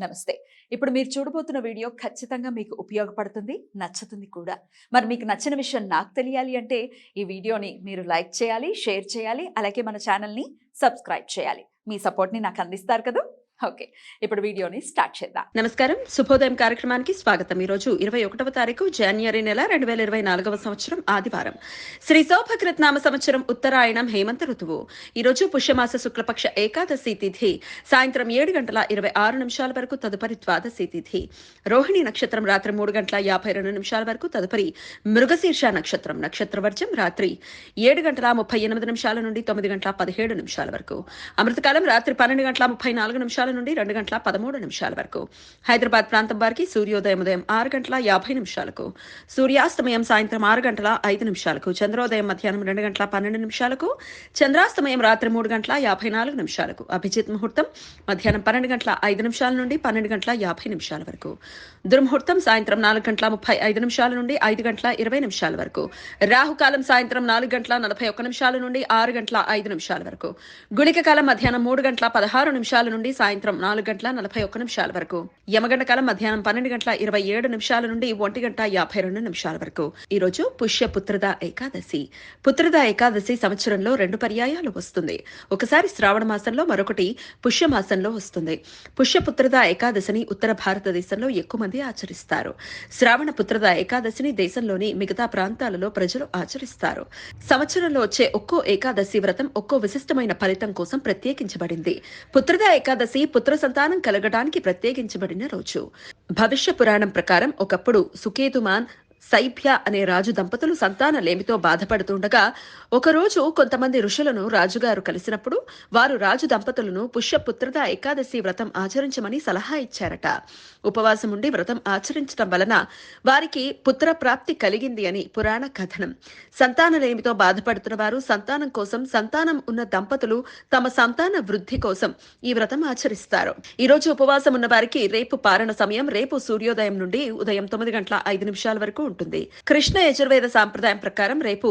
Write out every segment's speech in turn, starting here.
నమస్తే. ఇప్పుడు మీరు చూడబోతున్న వీడియో ఖచ్చితంగా మీకు ఉపయోగపడుతుంది, నచ్చుతుంది కూడా. మరి మీకు నచ్చిన విషయం నాకు తెలియాలి అంటే ఈ వీడియోని మీరు లైక్ చేయాలి, షేర్ చేయాలి, అలాగే మన ఛానల్‌ని సబ్స్క్రైబ్ చేయాలి. మీ సపోర్ట్‌ని నాకు అందిస్తారు కదూ! ఓకే. ఇప్పుడు వీడియోని స్టార్ట్ చేద్దాం. నమస్కారం. శుభోదయం కార్యక్రమానికి స్వాగతం. ఈరోజు 21వ తారీఖు జనవరి నెల 2024వ సంవత్సరం ఆదివారం. శ్రీ శోభకృతనామ సంవత్సరం ఉత్తరాయణం హేమంత ఋతువు. ఈరోజు పుష్యమాస శుక్లపక్ష ఏకాదశి తిథి సాయంత్రం 7:56 వరకు, తదుపరి ద్వాదశి తిథి. రోహిణి నక్షత్రం రాత్రి 3:52 వరకు, తదుపరి మృగశీర్ష నక్షత్రం. నక్షత్రవర్జం రాత్రి 7:38 నుండి 9:17 వరకు. అమృతకాలం రాత్రి 12:34 నుండి 2:13 వరకు. హైదరాబాద్ ప్రాంతం వారికి సూర్యోదయం ఉదయం 6:50 సూర్యాస్తమయం సాయంత్రం 6:05 చంద్రోదయం మధ్యాహ్నం 2:12 చంద్రాస్తమయం రాత్రి 3:54 అభిజిత్ ముహూర్తం మధ్యాహ్నం 12:05 నుండి 12:50 వరకు. దుర్ముహూర్తం సాయంత్రం 4:35 నుండి 5:20 వరకు. రాహుకాలం సాయంత్రం 4:41 నుండి 6:05 వరకు. గుళిక కాలం మధ్యాహ్నం 3:16 నుండి సాయంత్రం 4:41 వరకు. యమగండ కాలం మధ్యాహ్నం 12:27 నుండి 1:52 వరకు. ఈ రోజు పుష్య పుత్రద ఏకాదశి. పుత్రద ఏకాదశి సంవత్సరంలో 2 పర్యాయాలు వస్తుంది. ఒకసారి శ్రావణ మాసంలో, మరొకటి పుష్య మాసంలో వస్తుంది. పుష్య పుత్రద ఏకాదశిని ఉత్తర భారతదేశంలో ఎక్కువ మంది ఆచరిస్తారు. శ్రావణ పుత్రద ఏకాదశిని దేశంలోని మిగతా ప్రాంతాలలో ప్రజలు ఆచరిస్తారు. సంవత్సరంలో వచ్చే ఒక్కో ఏకాదశి వ్రతం ఒక్కో విశిష్టమైన ఫలితం కోసం ప్రత్యేకించబడింది. పుత్రద ఏకాదశి పుత్ర సంతానం కలగడానికి ప్రత్యేకించబడిన రోజు. భవిష్య పురాణం ప్రకారం ఒకప్పుడు సుకేతుమాన్ సైభ్య అనే రాజు దంపతులు సంతానలేమితో బాధపడుతుండగా ఒకరోజు కొంతమంది ఋషులను రాజుగారు కలిసినప్పుడు వారు రాజు దంపతులను పుష్యపుత్రద ఏకాదశి వ్రతం ఆచరించమని సలహా ఇచ్చారట. ఉపవాసం ఉండి వ్రతం ఆచరించడం వలన వారికి పుత్ర ప్రాప్తి కలిగింది అని పురాణ కథనం. సంతానలేమితో బాధపడుతున్న వారు, సంతానం కోసం సంతానం ఉన్న దంపతులు తమ సంతాన వృద్ధి కోసం ఈ వ్రతం ఆచరిస్తారు. ఈ రోజు ఉపవాసం ఉన్న వారికి రేపు పారణ సమయం రేపు సూర్యోదయం నుండి ఉదయం 9:05 వరకు ఉంటుంది. కృష్ణ యజుర్వేద సాంప్రదాయం ప్రకారం రేపు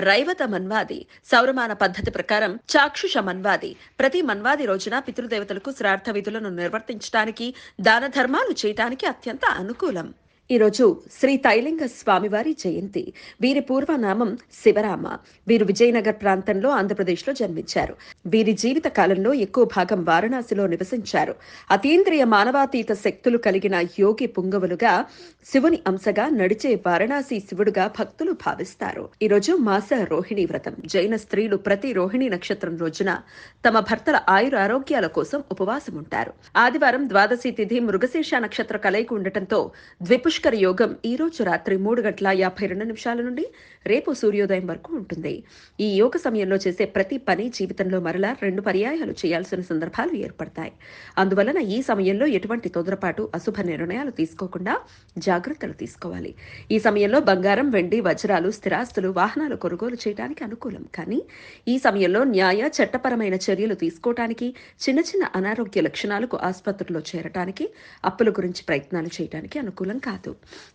రైవత మన్వాది, సౌరమాన పద్ధతి ప్రకారం చాక్షుష మన్వాది. ప్రతి మన్వాది రోజున పితృదేవతలకు శ్రార్థ విధులను నిర్వర్తించడానికి, దాన ధర్మాలు చేయటానికి అత్యంత అనుకూలం. ఈరోజు శ్రీ తైలింగ స్వామివారి జయంతి. వీరి పూర్వనామం శివరామ. వీరు విజయనగర్ ప్రాంతంలో ఆంధ్రప్రదేశ్లో జన్మించారు. వీరి జీవిత కాలంలో ఎక్కువ భాగం వారణాసిలో నివసించారు. అతీంద్రియ మానవాతీత శక్తులు కలిగిన యోగి పుంగవులుగా, శివుని అంశగా నడిచే వారణాసి శివుడుగా భక్తులు భావిస్తారు. ఈరోజు మాస రోహిణి వ్రతం. జైన స్త్రీలు ప్రతి రోహిణి నక్షత్రం రోజున తమ భర్తల ఆయుర ఆరోగ్యాల కోసం ఉపవాసం ఉంటారు. ఆదివారం ద్వాదశి తిథి మృగశీర్ష నక్షత్ర కలయిక ఉండటంతో ద్విపుష్కర యోగం ఈ రోజు రాత్రి 3:52 నుండి రేపు సూర్యోదయం వరకు ఉంటుంది. ఈ యోగ సమయంలో చేసే ప్రతి పని జీవితంలో మరలా 2 పర్యాయాలు చేయాల్సిన సందర్భాలు ఏర్పడతాయి. అందువలన ఈ సమయంలో ఎటువంటి తొందరపాటు, అశుభ నిర్ణయాలు తీసుకోకుండా జాగ్రత్తలు తీసుకోవాలి. ఈ సమయంలో బంగారం, వెండి, వజ్రాలు, స్థిరాస్తులు, వాహనాలు కొనుగోలు చేయడానికి అనుకూలం. కానీ ఈ సమయంలో న్యాయ, చట్టపరమైన చర్యలు తీసుకోవటానికి, చిన్న చిన్న అనారోగ్య లక్షణాలకు ఆసుపత్రిలో చేరటానికి, అప్పుల గురించి ప్రయత్నాలు చేయడానికి అనుకూలం కాదు.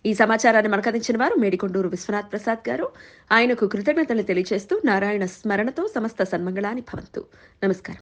ఈ సమాచారాన్ని మనకు అందించిన వారు మేడికొండూరు విశ్వనాథ్ ప్రసాద్ గారు. ఆయనకు కృతజ్ఞతలు తెలియజేస్తూ నారాయణ స్మరణతో సమస్త సన్మంగళాని భవంతు. నమస్కారం.